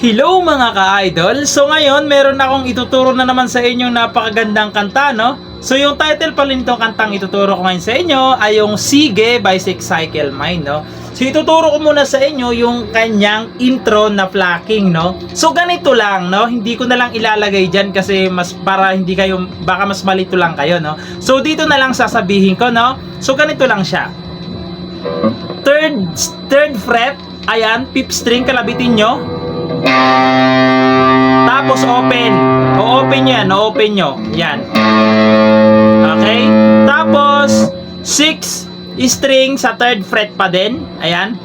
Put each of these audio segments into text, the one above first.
Hello mga ka-idol! So ngayon, meron akong ituturo na naman sa inyong napakagandang kanta, no? So yung title pala nitong kantang ituturo ko ngayon sa inyo ay yung Sige by Six Cycle Mind, no? So ituturo ko muna sa inyo yung kanyang intro na flocking, no? So ganito lang, no? Hindi ko na lang ilalagay dyan kasi mas para hindi kayo, baka mas malito lang kayo, no? So dito na lang sasabihin ko, no? So ganito lang siya. Third fret, ayan, fifth string, kalabitin nyo. Tapos open. O-open yan, o-open nyo. Yan. Okay? Tapos 6 string sa third fret pa din. Ayan.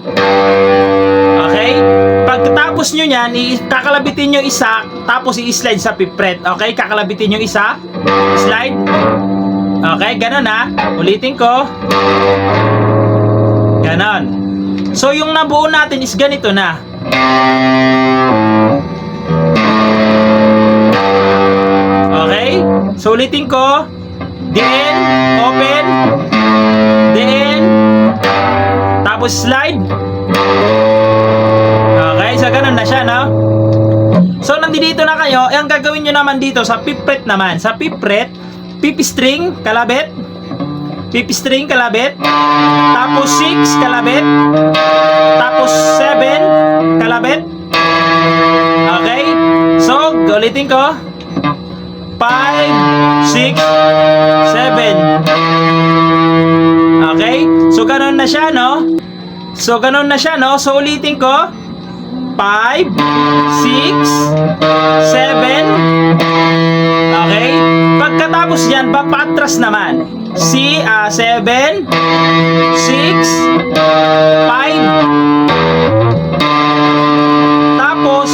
Okay? Pagkatapos nyo yan, kakalabitin nyo isa, tapos i-slide sa fifth fret. Okay? Kakalabitin nyo isa. Slide. Okay? Ganon ha. Ulitin ko. Ganon. So yung nabuo natin is ganito na. Okay? So ulitin ko. Then, open. Then, tapos slide. Okay? So ganun na siya, no? So nandito na kayo. Ang gagawin nyo naman dito sa fifth fret naman. Sa fifth fret, fifth string, kalabit. Fifth string, kalabit. Tapos 6, kalabit. Tapos 7, kalabit. Okay? So, ulitin ko. 5, 6, 7. Okay? So, ganun na siya, no? So, ganun na siya, no? So, ulitin ko. 5, 6, 7. Okay? Pagkatapos yan, papatras naman. 7, 6, 5. Tapos,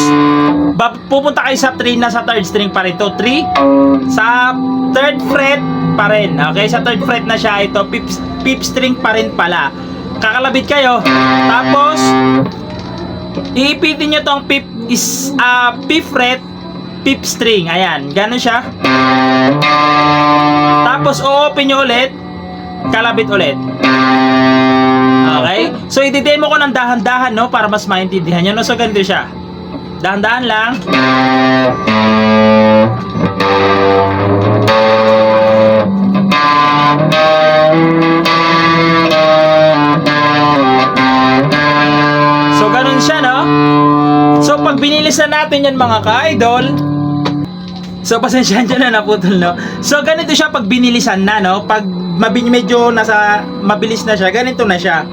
pupunta kayo sa 3 na sa third string pa rin. Ito, 3. Sa third fret pa rin. Okay, sa third fret na siya. Ito, fifth string pa rin pala. Kakalabit kayo. Tapos, iipitin nyo tong fifth fret, fifth string. Ayan, gano'n siya. Tapos, o-open nyo ulit. Kalabit ulit. Okay? So, i-demo ko ng dahan-dahan, no? Para mas maintindihan nyo, no? So, ganito siya. Dahan-dahan lang. So, ganun siya, no? So, pag binilisan natin yan, mga ka-idol, so, pasensyahan dyan na naputol, no? So, ganito siya pag binilisan na, no? Pag medyo mabilis na siya, ganito na siya.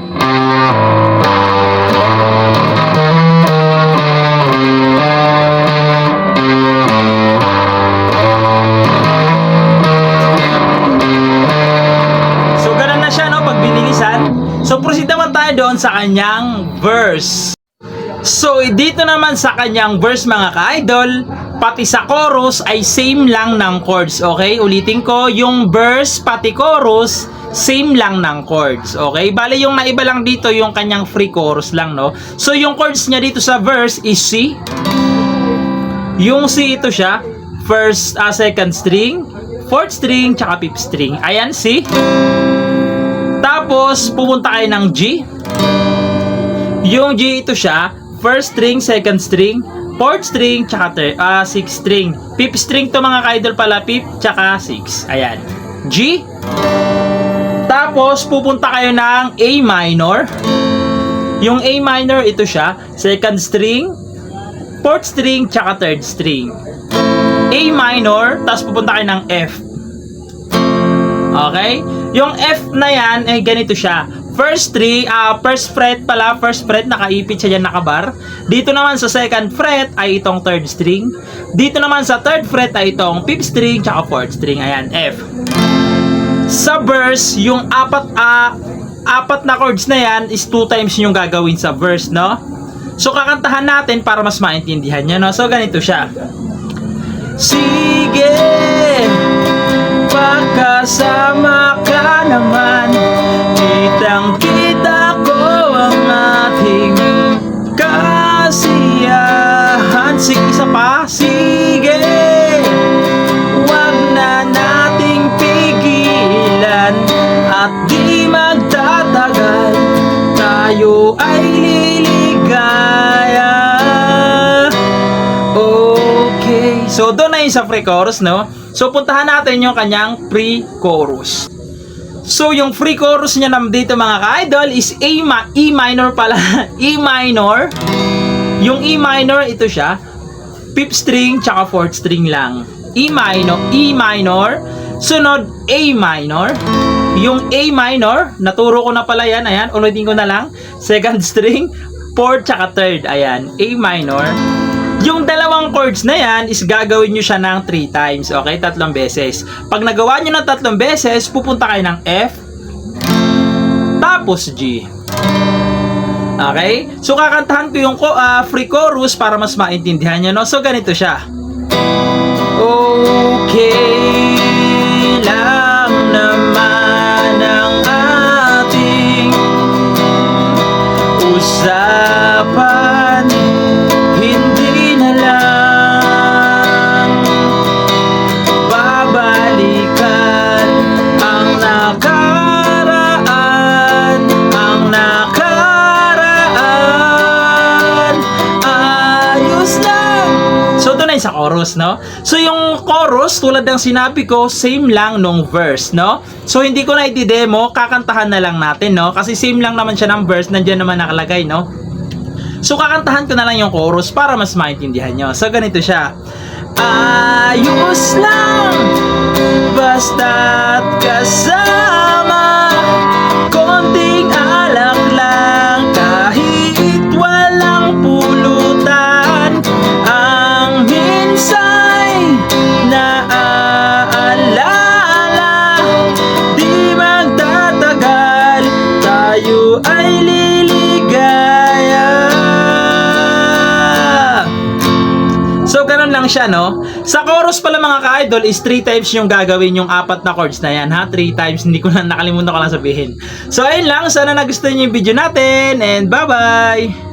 So, ganun na siya, no? Pag binilisan. So, proceed naman tayo doon sa kanyang verse. So, dito naman sa kanyang verse, mga ka-idol, pati sa chorus ay same lang ng chords. Okay? Ulitin ko, yung verse pati chorus, same lang ng chords. Okay? Bale, yung naiba lang dito, yung kanyang free chorus lang, no? So, yung chords niya dito sa verse is C. Yung C ito siya, first, second string, fourth string, tsaka fifth string. Ayan, C. Tapos, pupunta kayo ng G. Yung G ito siya, first string, second string, fourth string, tsaka sixth string. Fifth string to mga ka-idol pala, fifth, tsaka six. Ayan. G. Tapos, pupunta kayo ng A minor. Yung A minor, ito siya, second string, fourth string, tsaka third string. A minor, tapos pupunta kayo ng F. Okay? Yung F na yan, ay ganito siya. First fret pala, first fret, nakaipit siya dyan, nakabar. Dito naman sa second fret ay itong third string. Dito naman sa third fret ay itong fifth string, tsaka fourth string. Ayan, F. Sa verse, yung apat na chords na yan is 2 times yung gagawin sa verse, no? So, kakantahan natin para mas maintindihan nyo, no? So, ganito siya. Sige, pagkasama ka naman, kitang-kita ko ang ating kasiyahan. Sige, isa pa. Sige, wag na nating pigilan at di magtatagal, tayo ay liligaya. So, doon na yun sa pre-chorus, no? So, puntahan natin yung kanyang pre-chorus. So, yung free chorus niya naman dito mga ka-idol is E minor pala. E minor. Yung E minor, ito siya. 5th string, tsaka 4th string lang. E minor. Sunod, A minor. Yung A minor, naturo ko na pala yan. Ayan, ulitin ko na lang. 2nd string, 4th, tsaka 3rd. Ayan, A minor. Yung dalawang chords na yan is gagawin nyo siya ng 3 times. Okay? 3 beses. Pag nagawa nyo ng 3 beses, pupunta kayo ng F, tapos G. Okay? So, kakantahan ko yung free chorus para mas maintindihan nyo, no? So, ganito siya. Okay lang naman ang ating usapan, hindi na lang babalikan ang nakaraan, ayos lang. So, ito na yung sa chorus, no? So, yung chorus, tulad ng sinabi ko, same lang nung verse, no? So, hindi ko na i-demo, kakantahan na lang natin, no? Kasi same lang naman siya ng verse, nandiyan naman nakalagay, no? So, kakantahan ko na lang yung chorus para mas maintindihan nyo. So, ganito siya. Ayos lang, basta't kasama, konting alak lang, kahit walang pulutan, ang minsa'y naaalala, di magtatagal, tayo ay liligaya. So, ganun lang siya, no? Sa chorus pala mga ka-idol is 3 times yung gagawin yung 4 na chords na yan, ha? 3 times, hindi ko na nakalimutan ko lang sabihin. So, ayun lang. Sana nagustuhan niyo yung video natin and bye-bye!